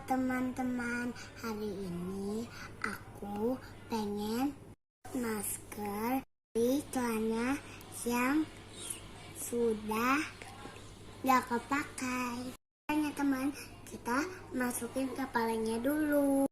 teman-teman, hari ini aku pengen masker di celana yang sudah gak kepakai. Makanya teman, kita masukin kepalanya dulu.